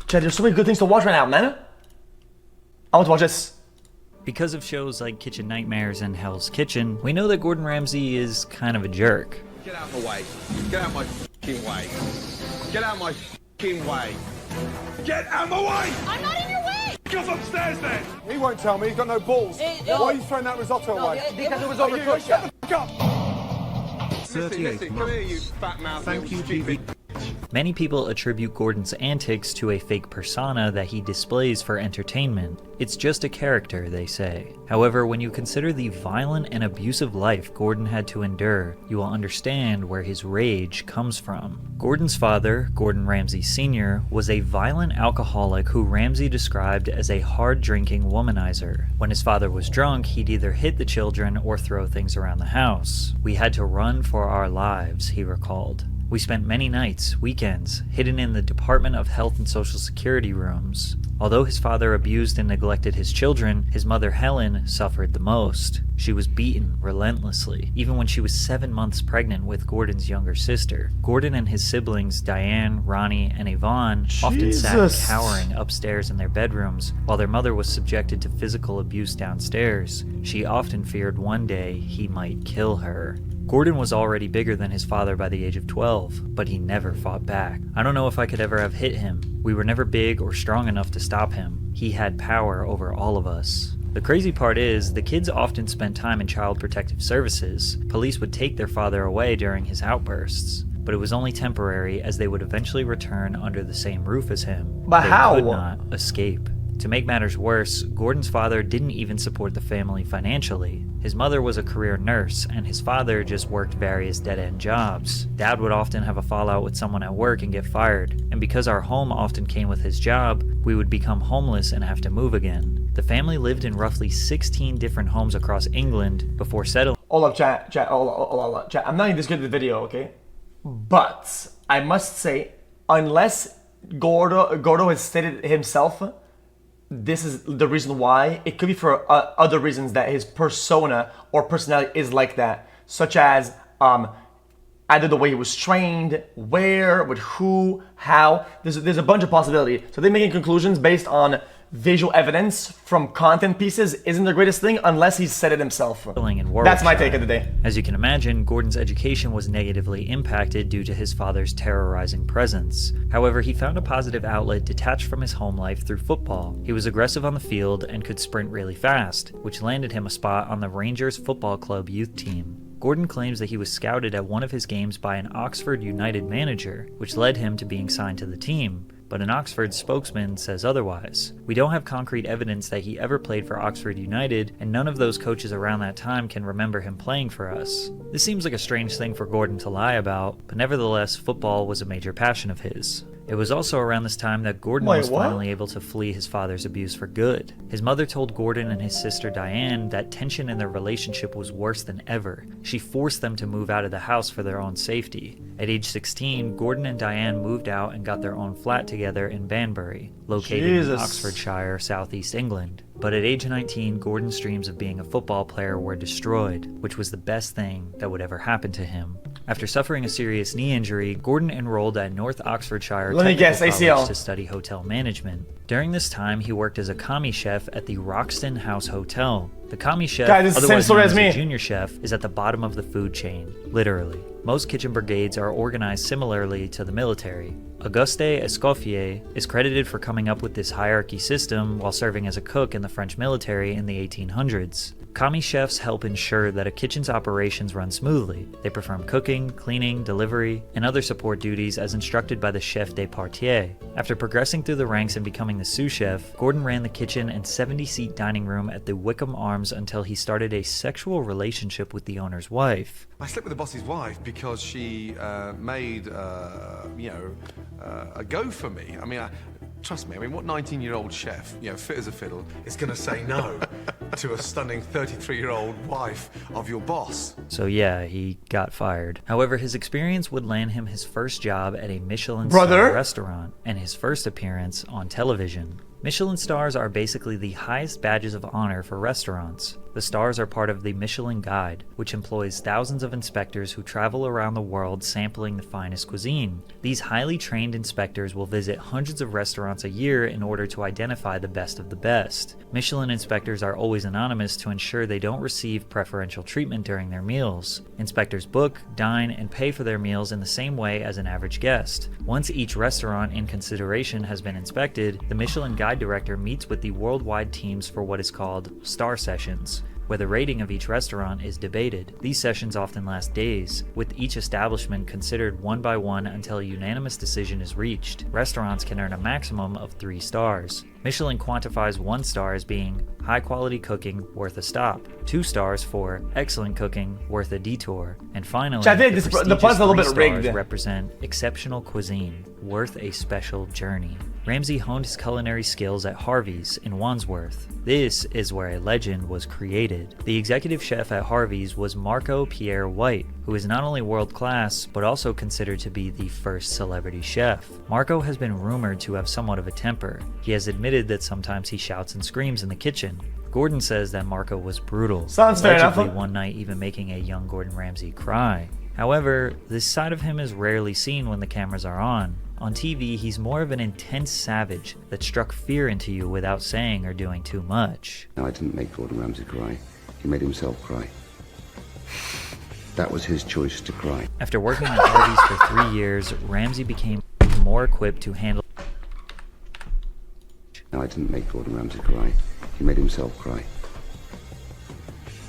Chad, there's so many good things to watch right now, man. I want to watch this. Because of shows like Kitchen Nightmares and Hell's Kitchen, we know that Gordon Ramsay is kind of a jerk. Get out of my way. Get out of my f***ing way. Get out of my f***ing way. Get out of my way! I'm not in your way! Get upstairs then! He won't tell me, he's got no balls. Why are you throwing that risotto away? Because it was over kosher. Shut the fuck up! 38 come here, you fat mouth. Thank you, stupid. Many people attribute Gordon's antics to a fake persona that he displays for entertainment. It's just a character, they say. However, when you consider the violent and abusive life Gordon had to endure, you will understand where his rage comes from. Gordon's father, Gordon Ramsay Sr., was a violent alcoholic who Ramsay described as a hard-drinking womanizer. When his father was drunk, he'd either hit the children or throw things around the house. "We had to run for our lives," he recalled. "We spent many nights, weekends, hidden in the Department of Health and Social Security rooms." Although his father abused and neglected his children, his mother Helen suffered the most. She was beaten relentlessly, even when she was 7 months pregnant with Gordon's younger sister. Gordon and his siblings, Diane, Ronnie, and Yvonne, often sat cowering upstairs in their bedrooms, while their mother was subjected to physical abuse downstairs. She often feared one day he might kill her. Gordon was already bigger than his father by the age of 12, but he never fought back. "I don't know if I could ever have hit him. We were never big or strong enough to stop him. He had power over all of us." The crazy part is, the kids often spent time in Child Protective Services. Police would take their father away during his outbursts, but it was only temporary, as they would eventually return under the same roof as him. But They how? could not escape. To make matters worse, Gordon's father didn't even support the family financially. His mother was a career nurse, and his father just worked various dead-end jobs. Dad would often have a fallout with someone at work and get fired, and because our home often came with his job, we would become homeless and have to move again. The family lived in roughly 16 different homes across England before settling. Hold up, chat. Hold up, chat. I'm not even this good at the video, okay? But I must say, unless Gordo has stated himself, this is the reason why. It could be for other reasons that his persona or personality is like that, such as either the way he was trained, where, with who, how. There's a bunch of possibilities. So they're making conclusions based on visual evidence from content pieces isn't the greatest thing unless he's said it himself. That's my take of the day. As you can imagine, Gordon's education was negatively impacted due to his father's terrorizing presence. However, he found a positive outlet detached from his home life through football. He was aggressive on the field and could sprint really fast, which landed him a spot on the Rangers Football Club youth team. Gordon claims that he was scouted at one of his games by an Oxford United manager, which led him to being signed to the team. But an Oxford spokesman says otherwise. "We don't have concrete evidence that he ever played for Oxford United, and none of those coaches around that time can remember him playing for us." This seems like a strange thing for Gordon to lie about, but nevertheless, football was a major passion of his. It was also around this time that Gordon was finally able to flee his father's abuse for good. His mother told Gordon and his sister Diane that tension in their relationship was worse than ever. She forced them to move out of the house for their own safety. At age 16, Gordon and Diane moved out and got their own flat together in Banbury, located in Oxfordshire, southeast England. But at age 19, Gordon's dreams of being a football player were destroyed, which was the best thing that would ever happen to him. After suffering a serious knee injury, Gordon enrolled at North Oxfordshire Technical College to study hotel management. During this time, he worked as a commie chef at the Roxton House Hotel. The commie chef, otherwise known as a junior chef, is at the bottom of the food chain, literally. Most kitchen brigades are organized similarly to the military. Auguste Escoffier is credited for coming up with this hierarchy system while serving as a cook in the French military in the 1800s. Commie chefs help ensure that a kitchen's operations run smoothly. They perform cooking, cleaning, delivery, and other support duties as instructed by the chef de partie. After progressing through the ranks and becoming the sous chef, Gordon ran the kitchen and 70-seat dining room at the Wickham Arms until he started a sexual relationship with the owner's wife. I slept with the boss's wife because she made, a go for me. I mean, trust me, what 19-year-old chef, fit as a fiddle, is going to say no to a stunning 33-year-old wife of your boss? So yeah, he got fired. However, his experience would land him his first job at a Michelin-star restaurant and his first appearance on television. Michelin stars are basically the highest badges of honor for restaurants. The stars are part of the Michelin Guide, which employs thousands of inspectors who travel around the world sampling the finest cuisine. These highly trained inspectors will visit hundreds of restaurants a year in order to identify the best of the best. Michelin inspectors are always anonymous to ensure they don't receive preferential treatment during their meals. Inspectors book, dine, and pay for their meals in the same way as an average guest. Once each restaurant in consideration has been inspected, the Michelin Guide director meets with the worldwide teams for what is called star sessions, where the rating of each restaurant is debated. These sessions often last days, with each establishment considered one by one until a unanimous decision is reached. Restaurants can earn a maximum of 3 stars. Michelin quantifies 1 star as being high quality cooking worth a stop, 2 stars for excellent cooking worth a detour, and finally, I think the pun's a little bit 3 rigged. stars represent exceptional cuisine worth a special journey. Ramsay honed his culinary skills at Harvey's in Wandsworth. This is where a legend was created. The executive chef at Harvey's was Marco Pierre White, who is not only world-class, but also considered to be the first celebrity chef. Marco has been rumored to have somewhat of a temper. He has admitted that sometimes he shouts and screams in the kitchen. Gordon says that Marco was brutal, Sounds fair enough. allegedly one night even making a young Gordon Ramsay cry. However, this side of him is rarely seen when the cameras are on. On TV, he's more of an intense savage that struck fear into you without saying or doing too much. No, I didn't make Gordon Ramsay cry. He made himself cry. That was his choice to cry. After working at Harvey's for 3 years, Ramsay became more equipped to handle. No, I didn't make Gordon Ramsay cry. He made himself cry.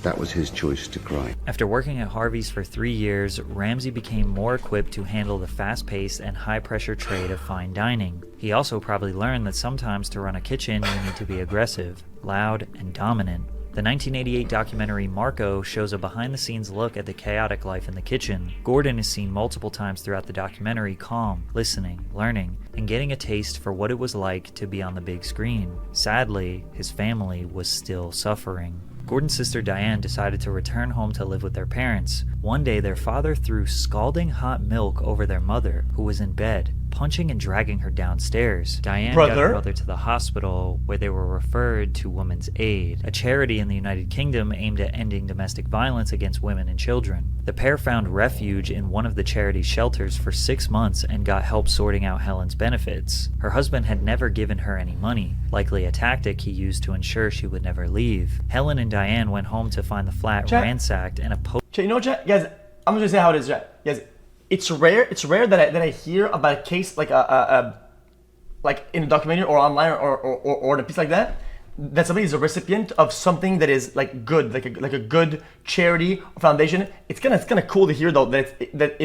That was his choice to cry. After working at Harvey's for 3 years, Ramsay became more equipped to handle the fast-paced and high-pressure trade of fine dining. He also probably learned that sometimes to run a kitchen you need to be aggressive, loud, and dominant. The 1988 documentary Marco shows a behind-the-scenes look at the chaotic life in the kitchen. Gordon is seen multiple times throughout the documentary calm, listening, learning, and getting a taste for what it was like to be on the big screen. Sadly, his family was still suffering. Gordon's sister Diane decided to return home to live with their parents. One day, their father threw scalding hot milk over their mother, who was in bed, punching and dragging her downstairs. Diane got her mother to the hospital, where they were referred to Women's Aid, a charity in the United Kingdom aimed at ending domestic violence against women and children. The pair found refuge in one of the charity's shelters for 6 months and got help sorting out Helen's benefits. Her husband had never given her any money, likely a tactic he used to ensure she would never leave. Helen and Diane went home to find the flat ransacked and a You know what, Chat? Guys, I'm just gonna say how it is, Chat. Guys, it's rare that I hear about a case like like in a documentary or online or in a piece like that somebody is a recipient of something that is like good, like a good charity or foundation. It's kind of cool to hear though that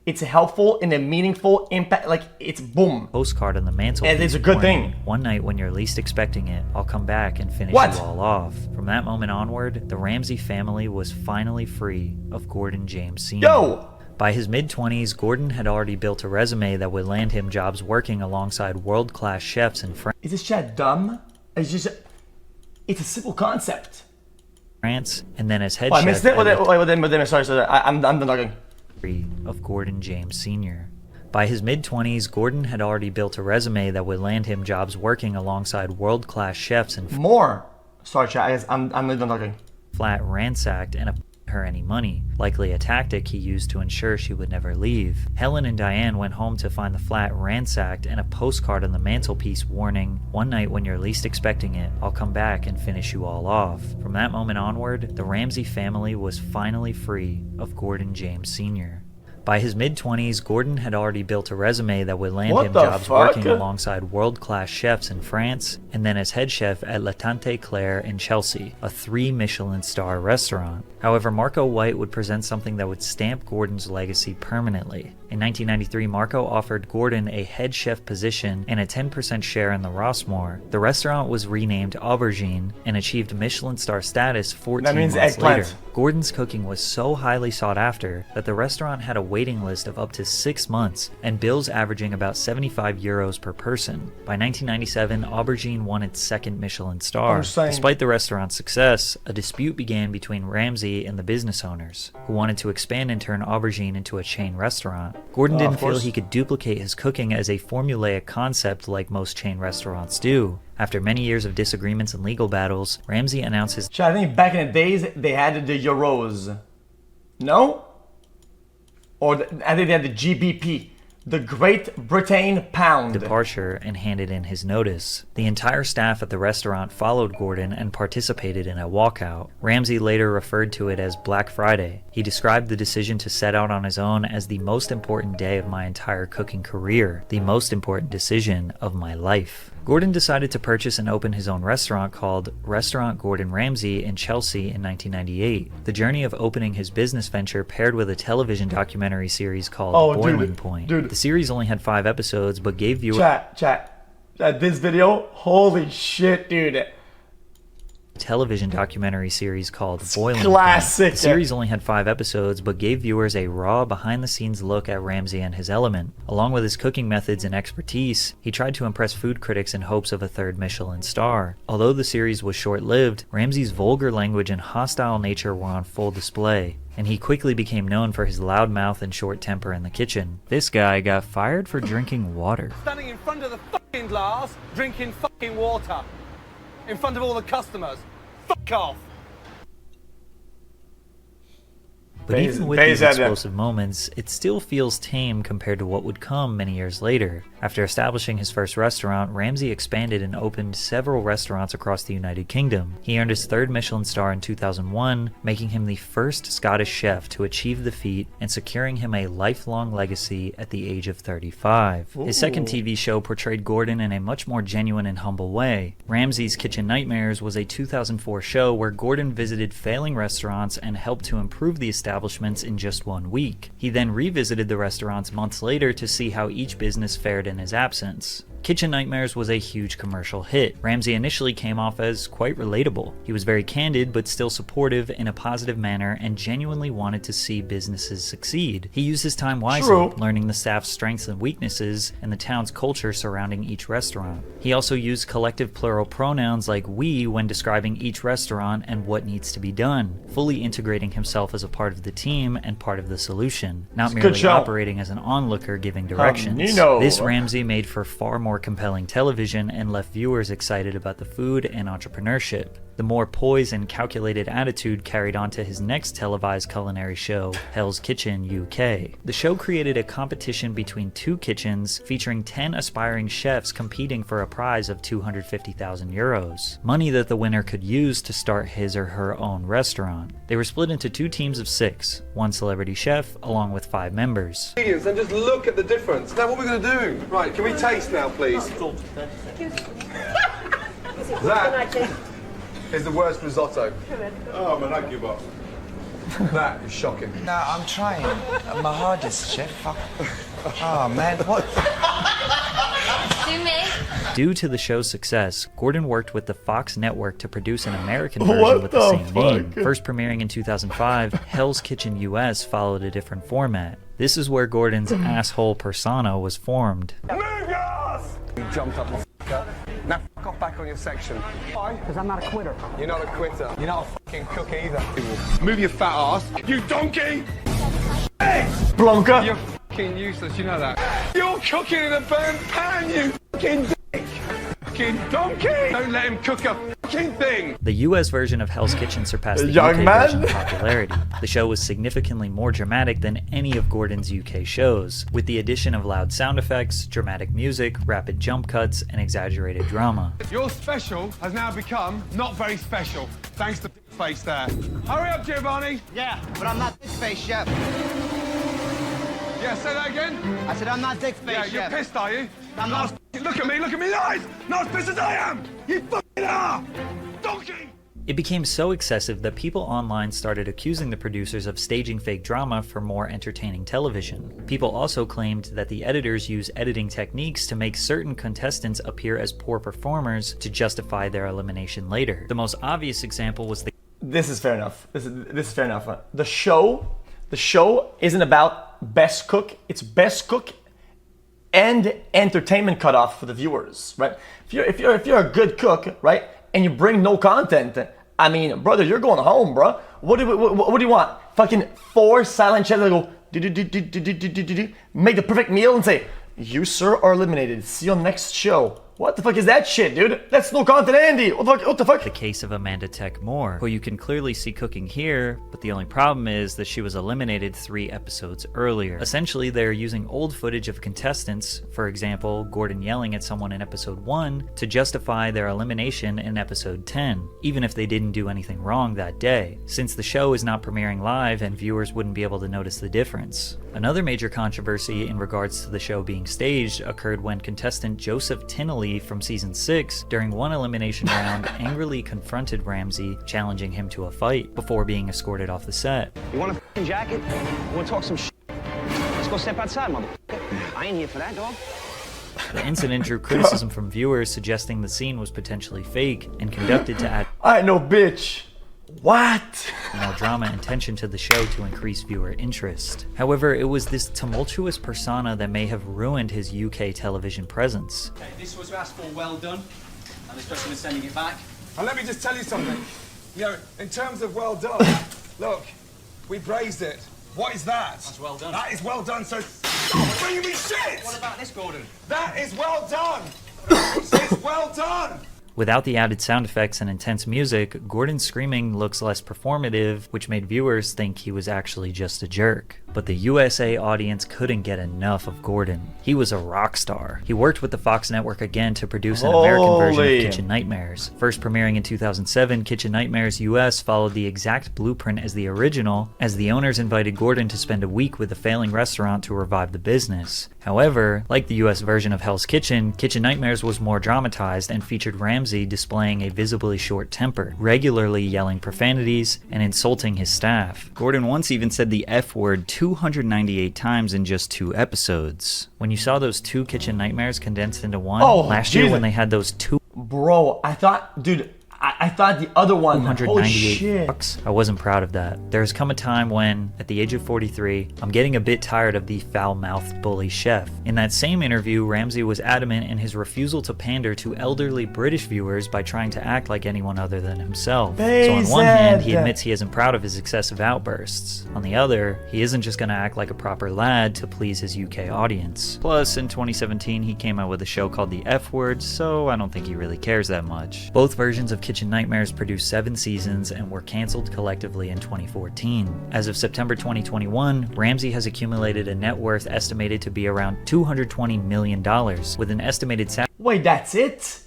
it's helpful in a meaningful impact. Like it's boom. Postcard on the mantelpiece. And it's a good thing. One night when you're least expecting it, I'll come back and finish you all off. From that moment onward, the Ramsay family was finally free of Gordon James Sr. Yo! By his mid-20s, Gordon had already built a resume that would land him jobs working alongside world-class chefs in France. Is this Chat dumb? It's a simple concept. France, and then as head I chef. missed it. Sorry. I'm done talking. Of Gordon James Sr. By his mid-20s, Gordon had already built a resume that would land him jobs working alongside world-class chefs in more. Sorry, Chat. I'm done talking. Flat ransacked and her any money, likely a tactic he used to ensure she would never leave. Helen and Diane went home to find the flat ransacked and a postcard on the mantelpiece warning, "One night when you're least expecting it, I'll come back and finish you all off." From that moment onward, the Ramsay family was finally free of Gordon James Sr. By his mid-20s, Gordon had already built a resume that would land him jobs working alongside world-class chefs in France, and then as head chef at La Tante Claire in Chelsea, a 3 Michelin star restaurant. However, Marco White would present something that would stamp Gordon's legacy permanently. In 1993, Marco offered Gordon a head chef position and a 10% share in the Rossmore. The restaurant was renamed Aubergine and achieved Michelin star status 14 months later. Gordon's cooking was so highly sought after that the restaurant had a waiting list of up to 6 months and bills averaging about €75 per person. By 1997, Aubergine won its 2nd Michelin star. Despite the restaurant's success, a dispute began between Ramsay and the business owners, who wanted to expand and turn Aubergine into a chain restaurant. Gordon didn't feel he could duplicate his cooking as a formulaic concept like most chain restaurants do. After many years of disagreements and legal battles, Ramsay announced his I think back in the days, they had the euros. No? Or I think they had the GBP. The Great Britain Pound. departure and handed in his notice. The entire staff at the restaurant followed Gordon and participated in a walkout. Ramsay later referred to it as Black Friday. He described the decision to set out on his own as the most important day of my entire cooking career, the most important decision of my life. Gordon decided to purchase and open his own restaurant called Restaurant Gordon Ramsay in Chelsea in 1998. The journey of opening his business venture paired with a television documentary series called Boiling Point. The series only had 5 episodes but gave viewers... Chat. This video, holy shit, dude. Television documentary series called Boiling Classic. Point. The series only had 5 episodes but gave viewers a raw behind-the-scenes look at Ramsay and his element. Along with his cooking methods and expertise, he tried to impress food critics in hopes of a 3rd Michelin star. Although the series was short-lived, Ramsay's vulgar language and hostile nature were on full display, and he quickly became known for his loud mouth and short temper in the kitchen. This guy got fired for drinking water. Standing in front of the fucking glass, drinking fucking water. In front of all the customers. Fuck off! But even with these explosive moments, it still feels tame compared to what would come many years later. After establishing his first restaurant, Ramsay expanded and opened several restaurants across the United Kingdom. He earned his 3rd Michelin star in 2001, making him the first Scottish chef to achieve the feat and securing him a lifelong legacy at the age of 35. His second TV show portrayed Gordon in a much more genuine and humble way. Ramsay's Kitchen Nightmares was a 2004 show where Gordon visited failing restaurants and helped to improve the establishments in just 1 week. He then revisited the restaurants months later to see how each business fared in his absence. Kitchen Nightmares was a huge commercial hit. Ramsay initially came off as quite relatable. He was very candid but still supportive in a positive manner and genuinely wanted to see businesses succeed. He used his time wisely, learning the staff's strengths and weaknesses and the town's culture surrounding each restaurant. He also used collective plural pronouns like we when describing each restaurant and what needs to be done, fully integrating himself as a part of the team and part of the solution, not merely operating as an onlooker giving directions. This Ramsay made for far more compelling television and left viewers excited about the food and entrepreneurship. The more poised and calculated attitude carried on to his next televised culinary show, Hell's Kitchen UK. The show created a competition between 2 kitchens featuring 10 aspiring chefs competing for a prize of €250,000, money that the winner could use to start his or her own restaurant. They were split into 2 teams of 6, 1 celebrity chef along with 5 members. And just look at the difference. Now what are we going to do? Right, can we taste now, please? That is the worst risotto. Oh man, I give up. That is shocking. No, I'm trying. My hardest, chef. Oh man, what? Due to the show's success, Gordon worked with the Fox network to produce an American version with the same name. First premiering in 2005, Hell's Kitchen US followed a different format. This is where Gordon's asshole persona was formed. Move your ass! You jumped up the f***er. Now f*** off back on your section. Why? Because I'm not a quitter. You're not a quitter. You're not a fucking cook either. Move your fat ass. You donkey! Hey! Blanca! You're fucking useless, you know that. You're cooking in a burnt pan, you fucking dick! Fucking donkey! Don't let him cook a fucking thing! The US version of Hell's Kitchen surpassed the UK version in popularity. The show was significantly more dramatic than any of Gordon's UK shows, with the addition of loud sound effects, dramatic music, rapid jump cuts, and exaggerated drama. Your special has now become not very special, thanks to face there. Hurry up, Giovanni! Yeah, but I'm not this face, chef. Yeah, say that again? I said I'm not dick face, Yeah, chef. you're pissed, are you? I'm not. Look at me in the eyes! Not as pissed as I am! You fucking are! Donkey! It became so excessive that people online started accusing the producers of staging fake drama for more entertaining television. People also claimed that the editors use editing techniques to make certain contestants appear as poor performers to justify their elimination later. The most obvious example was the... This is fair enough. This is fair enough. The show isn't about best cook. It's best cook and entertainment cutoff for the viewers, right? If you're a good cook, right, and you bring no content, I mean, brother, you're going home, bro. What do you want? Fucking 4 silent chefs that go do, make the perfect meal and say, you sir are eliminated. See you on next show. What the fuck is that shit, dude? That's no content, Andy. What the fuck? The case of Amanda Tech Moore, who you can clearly see cooking here, but the only problem is that she was eliminated 3 episodes earlier. Essentially, they're using old footage of contestants, for example, Gordon yelling at someone in episode 1, to justify their elimination in episode 10, even if they didn't do anything wrong that day, since the show is not premiering live and viewers wouldn't be able to notice the difference. Another major controversy in regards to the show being staged occurred when contestant Joseph Tinnelly from season 6, during one elimination round, angrily confronted Ramsay, challenging him to a fight, before being escorted off the set. You want a f***ing jacket? You want to talk some shit? Let's go step outside, motherfucker. I ain't here for that, dog. The incident drew criticism from viewers, suggesting the scene was potentially fake and conducted to add I ain't no bitch. What? more drama and tension to the show to increase viewer interest. However, it was this tumultuous persona that may have ruined his UK television presence. Okay, this was asked for, well done, and this person is sending it back. And let me just tell you something. You know, in terms of well done, look, we praised it. What is that? That's well done. That is well done, so stop bringing me shit! What about this, Gordon? That is well done! It's well done! Without the added sound effects and intense music, Gordon's screaming looks less performative, which made viewers think he was actually just a jerk. But the USA audience couldn't get enough of Gordon. He was a rock star. He worked with the Fox network again to produce an American version of Kitchen Nightmares. First premiering in 2007, Kitchen Nightmares US followed the exact blueprint as the original, as the owners invited Gordon to spend a week with a failing restaurant to revive the business. However, like the US version of Hell's Kitchen, Kitchen Nightmares was more dramatized and featured Ramsay displaying a visibly short temper, regularly yelling profanities and insulting his staff. Gordon once even said the F word 298 times in just 2 episodes. When you saw those 2 Kitchen Nightmares condensed into one, last year when they had those 2 Bro, I thought, dude, I thought the other one, holy 298 shit. bucks. I wasn't proud of that. There's come a time when, at the age of 43, I'm getting a bit tired of the foul-mouthed bully chef. In that same interview, Ramsay was adamant in his refusal to pander to elderly British viewers by trying to act like anyone other than himself. So on one hand, he admits he isn't proud of his excessive outbursts. On the other, he isn't just gonna act like a proper lad to please his UK audience. Plus, in 2017, he came out with a show called The F Word, so I don't think he really cares that much. Both versions of Kitchen Nightmares produced 7 seasons and were cancelled collectively in 2014. As of September 2021, Ramsay has accumulated a net worth estimated to be around $220 million, with an estimated salary. Wait, that's it?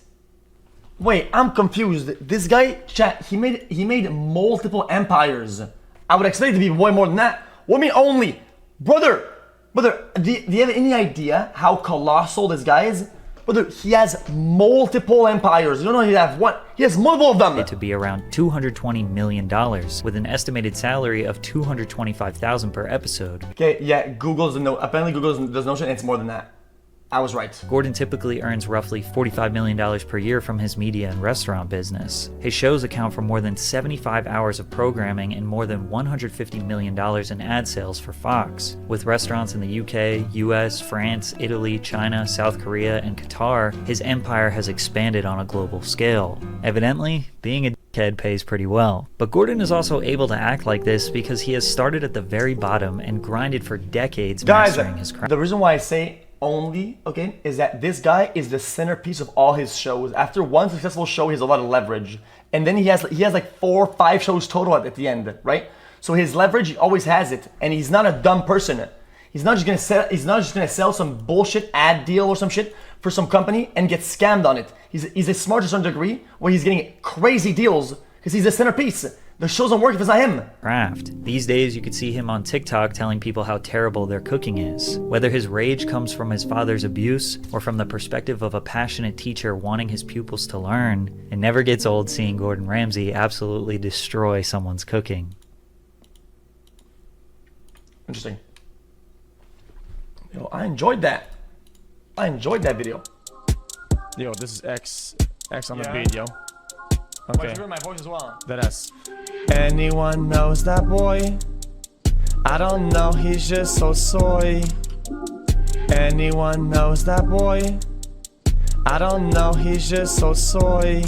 Wait, I'm confused. This guy, chat, he made multiple empires. I would expect it to be way more than that. What do you mean only? Brother, do you have any idea how colossal this guy is? Brother, he has multiple empires. You don't know he has one. He has multiple of them. To be around $220 million, with an estimated salary of $225,000 per episode. Okay, yeah, Google's no. Apparently, Google's does notion. It's more than that. I was right. Gordon typically earns roughly $45 million per year from his media and restaurant business. His shows account for more than 75 hours of programming and more than $150 million in ad sales for Fox. With restaurants in the UK, US, France, Italy, China, South Korea, and Qatar, his empire has expanded on a global scale. Evidently, being a dickhead pays pretty well. But Gordon is also able to act like this because he has started at the very bottom and grinded for decades mastering his craft. The reason why I say only, okay, is that this guy is the centerpiece of all his shows. After one successful show, he has a lot of leverage, and then he has like 4 or 5 shows total at the end, right? So his leverage, he always has it, and he's not a dumb person. He's not just gonna sell some bullshit ad deal or some shit for some company and get scammed on it. He's a smart to some degree where he's getting crazy deals because he's the centerpiece. The shows don't work if it's not him. Craft. These days, you could see him on TikTok telling people how terrible their cooking is. Whether his rage comes from his father's abuse or from the perspective of a passionate teacher wanting his pupils to learn, it never gets old seeing Gordon Ramsay absolutely destroy someone's cooking. Interesting. Yo, I enjoyed that. I enjoyed that video. Yo, this is X on the beat, yo. Okay. You heard my voice as well. That ass. Anyone knows that boy? I don't know, he's just so soy. Anyone knows that boy? I don't know, he's just so soy.